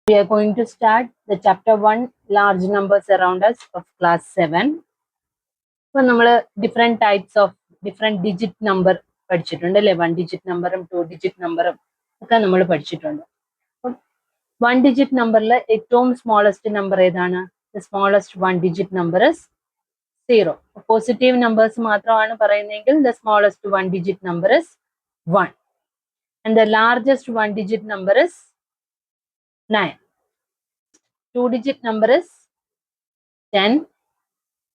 We are going to start the chapter 1 large numbers around us of class 7. So നമ്മൾ different types of different digit number പഠിച്ചിട്ടുണ്ട് അല്ലേ. 1 digit നമ്പറും 2 digit നമ്പറും ഒക്കെ നമ്മൾ പഠിച്ചിട്ടുണ്ട്. അപ്പം 1 digit നമ്പറിൽ ഏറ്റവും സ്മോളസ്റ്റ് നമ്പർ ഏതാണ്? The smallest 1 digit number is 0. Positive numbers മാത്രമാണ് പറയുന്നതെങ്കിൽ the smallest 1 digit number is 1. And the largest 1 digit number is 9. 2 digit number is 10.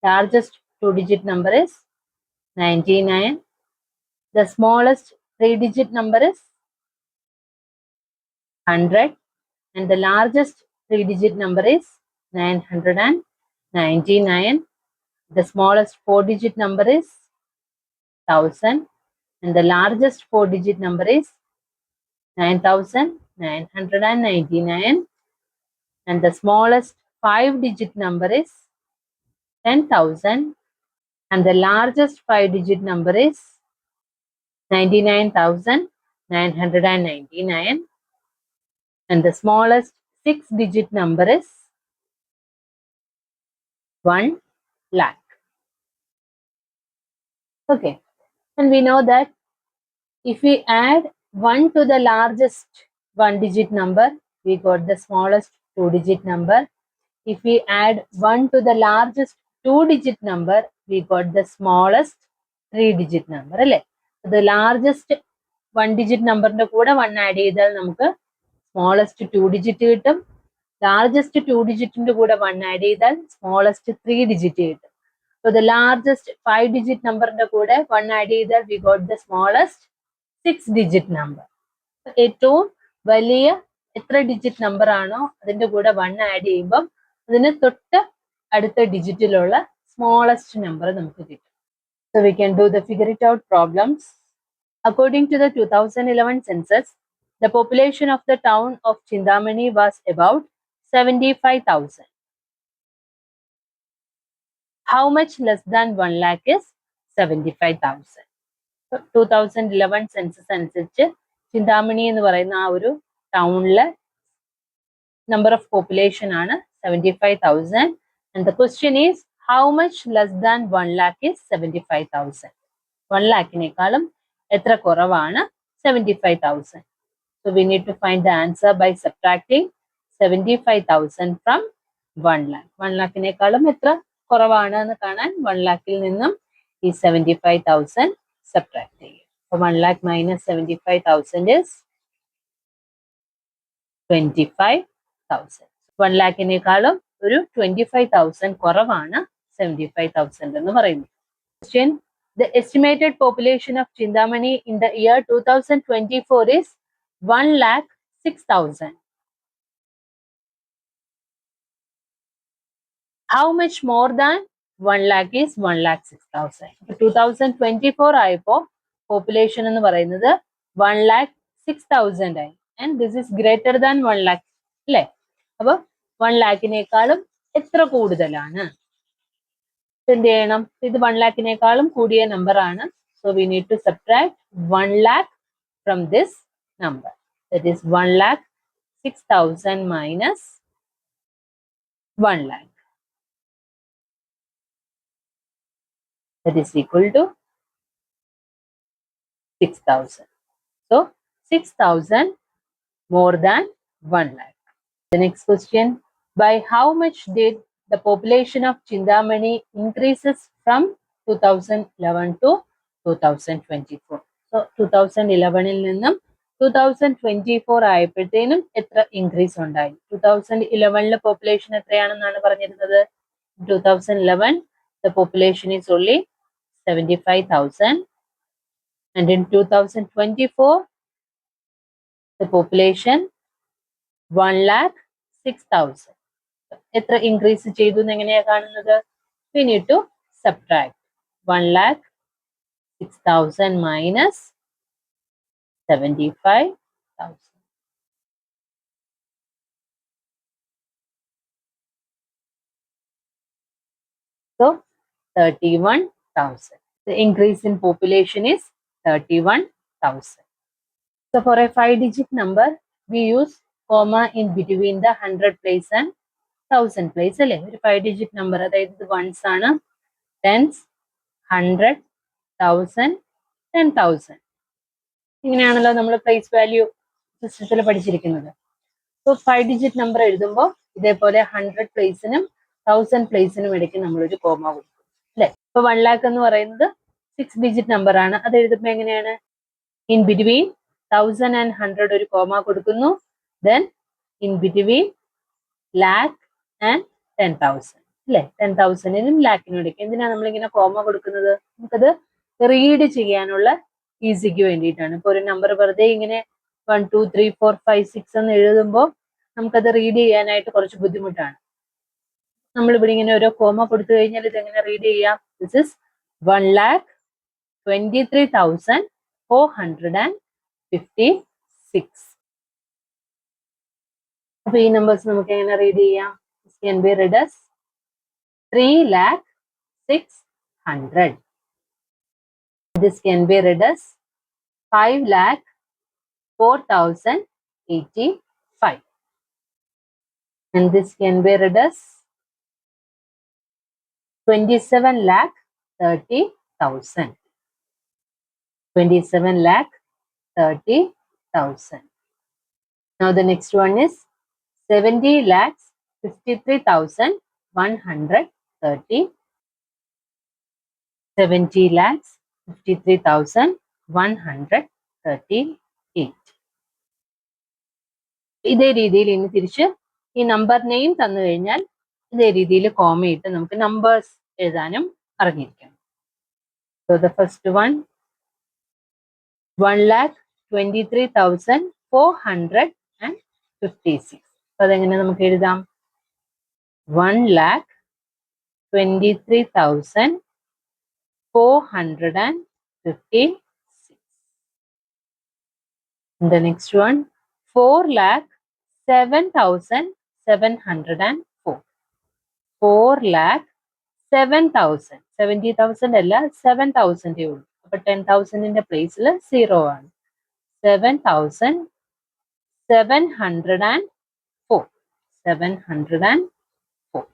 Largest 2 digit number is 99. The smallest 3 digit number is 100. And the largest 3 digit number is 999. The smallest 4 digit number is 1000. And the largest 4 digit number is 9999. And the smallest 5 digit number is 10,000. And the largest 5 digit number is 99,999. And the smallest 6 digit number is 1 lakh. Okay, and we know that if we add 1 to the largest 1 digit number, we got the smallest 2 digit number. If we add 1 to the largest 2 digit number, we got the smallest 3 digit number. The largest 1 digit number ന്റെ കൂടെ 1 add ചെയ്താൽ നമുക്ക് smallest 2 digit കിട്ടും. Largest 2 digit ന്റെ കൂടെ 1 add ചെയ്താൽ smallest 3 digit കിട്ടും. So the largest 5 digit number ന്റെ കൂടെ 1 ആഡ് ചെയ്താൽ we got the smallest 6 digit number. ഏറ്റവും വലിയ എത്ര ഡിജിറ്റ് നമ്പർ ആണോ അതിന്റെ കൂടെ 1 ആഡ് ചെയ്യുമ്പോൾ അതിന് തൊട്ട് അടുത്ത ഡിജിറ്റിലുള്ള സ്മോളസ്റ്റ് നമ്പർ നമുക്ക് കിട്ടും. So we can do the figure it out problems. According to the 2011 census, the population of the town of Chintamani was about 75,000. How much less than 1 lakh is 75,000? 2011 census അനുസരിച്ച് ചിന്താമണി എന്ന് പറയുന്ന ആ ഒരു ടൗണിലെ number of population ആണ് 75,000. And the question is how much less than 1 lakh is 75,000. 1 lakhനേക്കാളും എത്ര കുറവാണ് 75,000? So we need to find the answer by subtracting 75,000 from 1 lakh. 1 lakhനേക്കാളും എത്ര കുറവാണ് എന്ന് കാണാൻ 1 lakhൽ നിന്നും ഈ 75,000 subtract ചെയ്യും. So 1 lakh minus 75,000 is 25,000. 1 lakhനേക്കാളും ഒരു 25,000 കുറവാണ് 75,000 എന്ന് പറയുന്നത്. Question: The estimated population of Chintamani in the year 2024 is 1,06,000. How much more than 1 lakh is 1,06,000? 2024 ആയപ്പോൾ പോപ്പുലേഷൻ എന്ന് പറയുന്നത് 1,06,000 ആയി. And this is greater than 1 lakh അല്ലേ? അപ്പൊ 1 lakhനേക്കാളും എത്ര കൂടുതലാണ്? എന്ത് ചെയ്യണം? ഇത് 1 lakhനേക്കാളും കൂടിയ നമ്പർ ആണ്. So we need to subtract 1 lakh from this number. That is 1,06,000 minus 1 lakh. That is equal to 6,000. So 6,000 more than 1 lakh. The next question: by how much did the population of Chintamani increases from 2011 to 2024? So 2011ൽ നിന്നും 2024 ആയപ്പോഴത്തേനും എത്ര increase ഉണ്ടായി? 2011ലെ population എത്രയാണെന്നാണ് പറഞ്ഞിരുന്നത്? 2011 the population is only 75,000, and in 2024 the population 1,06,000. എത്ര increase ചെയ്തു എന്ന് എങ്ങനെയാ കാണുന്നത്? We need to subtract 1,06,000 minus 75,000. So 31,000. The increase in population is 31,000. So for a 5-digit number, we use comma in between the 100 place and 1000 place അല്ലേ? ഒരു 5 digit number, അതായത് ഇത് once ആണ്. ടെൻസ്, 100, 1000, 10,000. ഇങ്ങനെയാണല്ലോ നമ്മൾ പ്ലേസ് വാല്യൂ സിസ്റ്റത്തിൽ പഠിച്ചിരിക്കുന്നത്. ഇപ്പോൾ 5 digit number എഴുതുമ്പോൾ ഇതേപോലെ 100 പ്ലേസിനും 1000 പ്ലേസിനും ഇടയ്ക്ക് നമ്മളൊരു കോമ കൊടുക്കും അല്ലെ? ഇപ്പൊ 1 lakh എന്ന് പറയുന്നത് 6 ഡിജിറ്റ് നമ്പർ ആണ്. അത് എഴുതുമ്പോൾ എങ്ങനെയാണ്? ഇൻ ബിറ്റ്വീൻ 1000 ആൻഡ് 100 ഒരു കോമ കൊടുക്കുന്നു. Then in between lakh and 10,000 അല്ലെ? 10,000നും ലാക്കിനും ഇടയ്ക്ക്. എന്തിനാണ് നമ്മളിങ്ങനെ കോമ കൊടുക്കുന്നത്? നമുക്കത് റീഡ് ചെയ്യാനുള്ള ഈസിക്ക് വേണ്ടിയിട്ടാണ്. ഇപ്പൊ ഒരു നമ്പർ വെറുതെ ഇങ്ങനെ 1 2 3 4 5 6 എന്ന് എഴുതുമ്പോൾ നമുക്കത് റീഡ് ചെയ്യാനായിട്ട് കുറച്ച് ബുദ്ധിമുട്ടാണ്. നമ്മളിവിടെ ഇങ്ങനെ ഓരോ കോമ കൊടുത്തു കഴിഞ്ഞാൽ ഇത് എങ്ങനെ റീഡ് ചെയ്യാം? This is 1,23,456. അപ്പൊ ഈ നമ്പേഴ്സ് നമുക്ക് എങ്ങനെ റീഡ് ചെയ്യാം? This can be read as 3,06,100. This can be read as 5,04,085. And this can be read as 27,30,000. 27,30,000. Now the next one is 70,53,130. 70,53,138. ഇതേ രീതിയിൽ ഇനി തിരിച്ച് ഈ നമ്പർ നെയിം തന്നു കഴിഞ്ഞാൽ ഇതേ രീതിയിൽ കോമയിട്ട് നമുക്ക് നമ്പേഴ്സ് എഴുതാനും അറിഞ്ഞിരിക്കണം. So the first one, 1,23,456. അപ്പൊ അതെങ്ങനെ നമുക്ക് എഴുതാം? 1,23,456. And the next one, 4,07,704. 4,07,000. 70,000 അല്ല, 7,000 ഉള്ളൂ. അപ്പൊ 10,000ന്റെ പ്ലേസിൽ 0 ആണ്. 7,704. 704.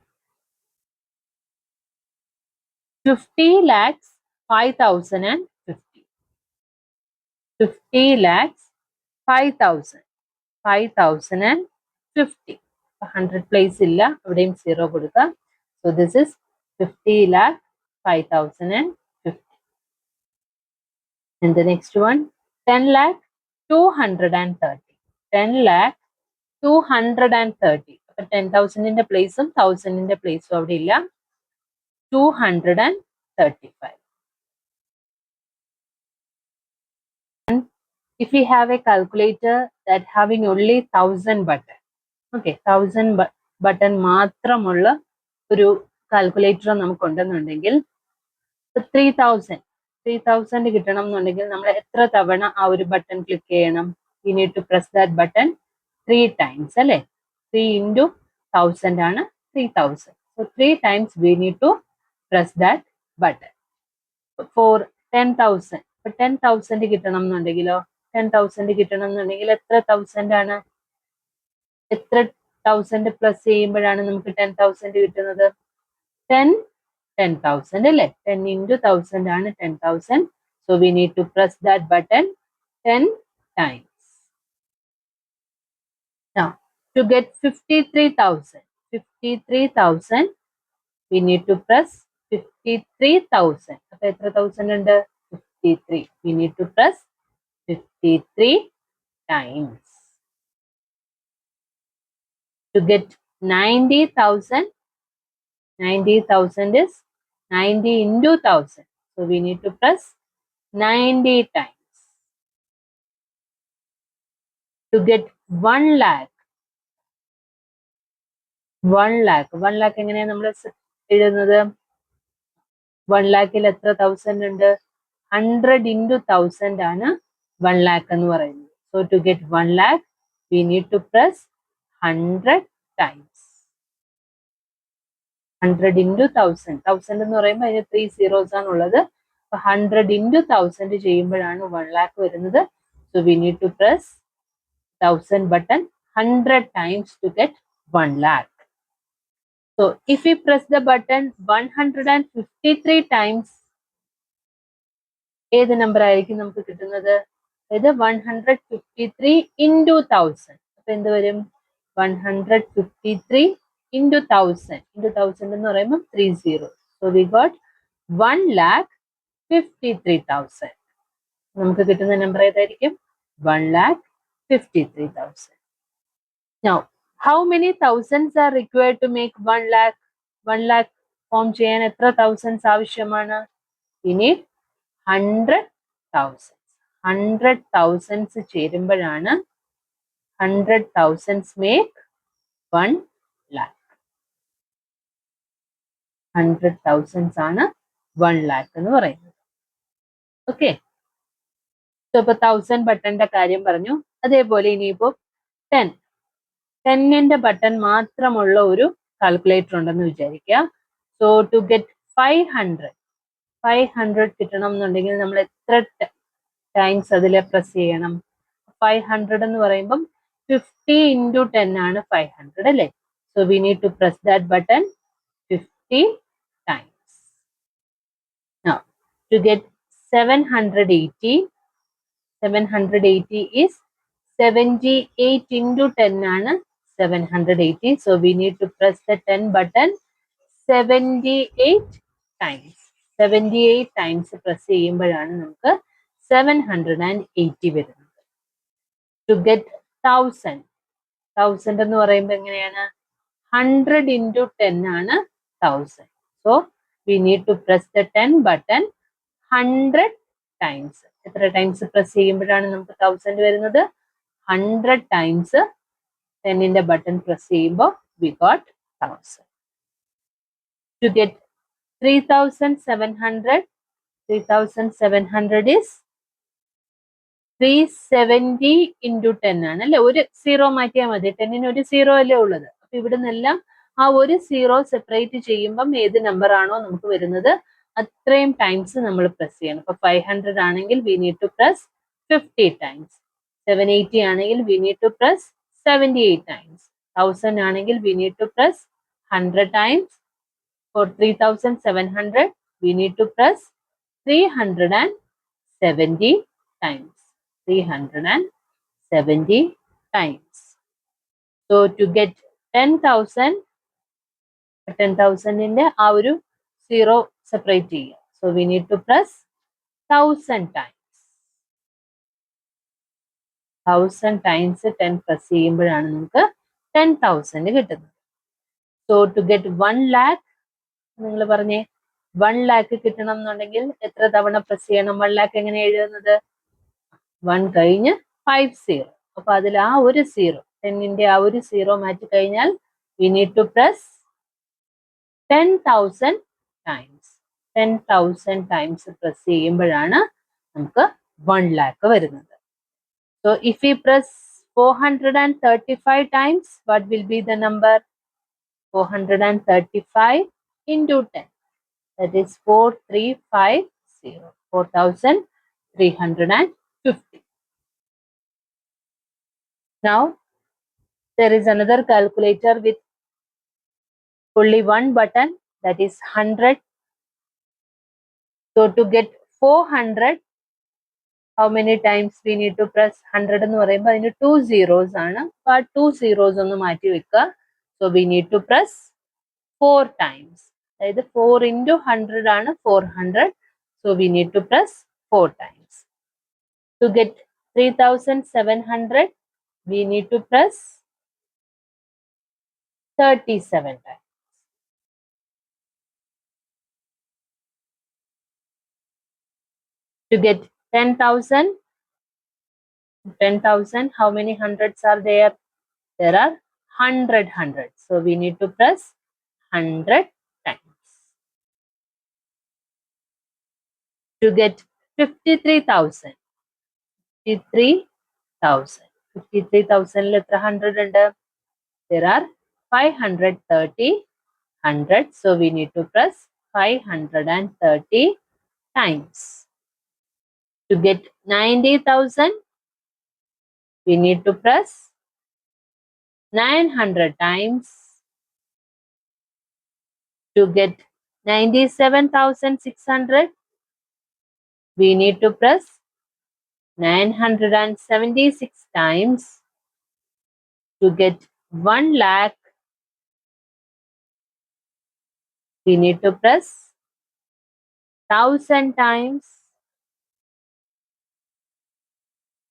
50,05,050. 50,05,000. 5,050. 100 പ്ലേസ് ഇല്ല, അവിടെയും 0 കൊടുക്കാം. So this is 50,05,050. And the next one, 10,230. 10,230. അപ്പൊ 10,000ന്റെ പ്ലേസും 1000ന്റെ പ്ലേസും അവിടെ ഇല്ല. 235. And if we have a calculator that having only 1000 button, okay, 1000 button മാത്രമുള്ള ഒരു കാൽക്കുലേറ്റർ നമുക്കുണ്ടെന്നുണ്ടെങ്കിൽ 3,000 കിട്ടണം എന്നുണ്ടെങ്കിൽ നമ്മൾ എത്ര തവണ ആ ഒരു ബട്ടൺ ക്ലിക്ക് ചെയ്യണം? We need to press that button 3 times അല്ലെ? 3 into 1000 ആണ് 3,000. So 3 times we need to press that button. For 10,000, 10,000 കിട്ടണം എന്നുണ്ടെങ്കിലോ? 10,000 കിട്ടണം എന്നുണ്ടെങ്കിൽ എത്ര 1000 ആണ്? എത്ര 1000 പ്ലസ് ചെയ്യുമ്പോഴാണ് നമുക്ക് 10,000 കിട്ടുന്നത്? 10,000 അല്ലേ? 10 into 1000 ആണ് 10,000. So we need to press that button 10 times. Now to get 53,000, we need to press 53,000. അപ്പൊ എത്ര 1000 ഉണ്ട്? 53. We need to press 53 times. To get 90,000, 90,000 is 90 into 1000. So we need to press 90 times. To get 1 lakh, 1 lakh എങ്ങനെയാണ് നമ്മൾ എഴുതുന്നത്? 1 lakhil എത്ര 1000 ഉണ്ട്? 100 into 1000 ആണ് 1 lakh എന്ന് പറയുന്നത്. So to get 1 lakh, we need to press 100 times. 100 into 1000. 1000 എന്ന് പറയുമ്പോൾ അതിന് 3 zeros ആണ് ഉള്ളത്. അപ്പൊ 100 into 1000 ചെയ്യുമ്പോഴാണ് 1 lakh വരുന്നത്. So we need to press 1000 button 100 times to get 1 lakh. So if we press the button 153 times, ഏത് നമ്പർ ആയിരിക്കും നമുക്ക് കിട്ടുന്നത്? ഇത് 153 into 1000. അപ്പൊ എന്ത് വരും? 153 into 1000. Into 1000 എന്ന് പറയുമ്പോൾ 30. So we got 1,53,000. നമുക്ക് കിട്ടുന്ന നമ്പർ ഏതായിരിക്കും? 1,53,000. Now, how many thousands are required to make 1 lakh? 1 lakh form ചെയ്യാൻ എത്ര thousands ആവശ്യമാണ്? We need 100 thousands. 100 thousands ചേരുമ്പോഴാണ് 100 thousands make 1 lakh. 100 thousands ആണ് 1 lakh എന്ന് പറയുന്നത്. ഓക്കെ, സോ ഇപ്പൊ 1000 ബട്ടന്റെ കാര്യം പറഞ്ഞു. അതേപോലെ ഇനിയിപ്പോ 10 ന്റെ ബട്ടൺ മാത്രമുള്ള ഒരു കാൽക്കുലേറ്റർ ഉണ്ടെന്ന് വിചാരിക്കുക. സോ ടു ഗെറ്റ് 500 കിട്ടണം എന്നുണ്ടെങ്കിൽ നമ്മൾ എത്ര ടൈംസ് അതിൽ പ്രസ് ചെയ്യണം? 500 എന്ന് പറയുമ്പം 50 into 10 ആണ് 500 അല്ലേ? So we need to press that button 50 times. Now, to get 780 is 78 into 10 ആണ് 780. So we need to press the 10 button 78 times. 78 times press ചെയ്യുമ്പോഴാണ് നമുക്ക് 780 വരുന്നത്. To get 1000 എന്ന് പറയുമ്പോൾ എങ്ങനെയാണ്? 100 into 10 ആണ് 1000. So we need to press the 10 button 100 times. എത്ര times press ചെയ്യുമ്പോഴാണ് നമുക്ക് 1000 വരുന്നത്? 100 times 10 ന്റെ ബട്ടൺ പ്രസ് ചെയ്യുമ്പോൾ we got 1000. To get 3,700 is 370 into 10 ആണ് അല്ലെ? ഒരു സീറോ മാറ്റിയാൽ മതി. 10 ഒരു സീറോ അല്ലേ ഉള്ളത്. അപ്പൊ ഇവിടെ നിന്നെല്ലാം ആ ഒരു സീറോ സെപ്പറേറ്റ് ചെയ്യുമ്പം ഏത് നമ്പർ ആണോ നമുക്ക് വരുന്നത് അത്രയും ടൈംസ് നമ്മൾ പ്രസ് ചെയ്യണം. ഇപ്പൊ 500 ആണെങ്കിൽ we need to press 50 times. 780 ആണെങ്കിൽ we need to press 78 times. 1000 ആണെങ്കിൽ we need to press 100 times. For 3,700 we need to press 370 times. 370 times. So to get 10,000 ന്റെ ആ ഒരു സീറോ സെപ്പറേറ്റ് ചെയ്യുക. So we need to press 1000 times. 1000 times 10 press ചെയ്യുമ്പോഴാണ് നമുക്ക് 10,000 കിട്ടുന്നത്. So to get 1 lakh, നിങ്ങൾ പറഞ്ഞേ 1 lakh കിട്ടണം എന്നുണ്ടെങ്കിൽ എത്ര തവണ പ്രസ് ചെയ്യണം? 1 lakh എങ്ങനെ എഴുതുന്നത്? 1 കഴിഞ്ഞ് 50. അപ്പൊ അതിൽ ആ ഒരു സീറോ 10 ന്റെ ആ ഒരു സീറോ മാറ്റി കഴിഞ്ഞാൽ we need to press 10,000 times. 10,000 times press ചെയ്യുമ്പോഴാണ് നമുക്ക് 1 lakh വരുന്നത്. So if we press 435 times, what will be the number? 435 into 10. That is 4350. 4,350. Now, there is another calculator with only one button, that is 100. So to get 400, how many times we need to press? 100 എന്ന് പറയുമ്പോൾ അതിന് 2 zeros ആണ്. ആ 2 zeros ഒന്ന് മാറ്റി വെക്കുക. So we need to press 4 times. അതായത് 4 into 100 ആണ് 400. So we need to press 4 times. To get 3,700, we need to press 37 times. To get 10,000, how many hundreds are there? There are 100 hundreds. So we need to press 100 times. To get 53,000, 53,000 എത്ര 100 ഉണ്ട്? There are 530 hundreds. So we need to press 530 times. To get 90,000, we need to press 900 times to get 97,600. We need to press 976 times to get 1 lakh. We need to press 1000 times.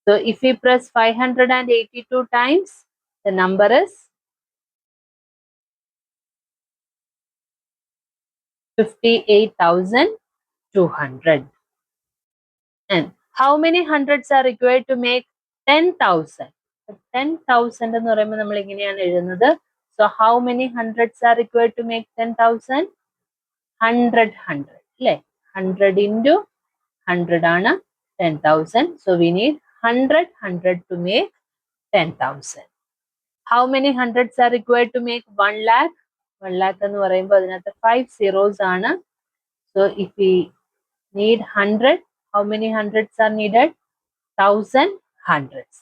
So if we press 582 times, the number is 58,200. And how many hundreds are required to make 10,000? 10,000 എന്ന് പറയുമ്പോൾ നമ്മൾ ഇങ്ങനെയാണ് എഴുതുന്നത്. So how many hundreds are required to make 10,000? 100 അല്ലേ? 100 into 100 ആണ് 10,000. So we need 100 to make 10,000. How many hundreds are required to make 1 lakh? 1 lakh എന്ന് പറയുമ്പോൾ അതിനകത്ത് 5 zeros ആണ്. So if we need 100, how many hundreds are needed? 1,000 hundreds.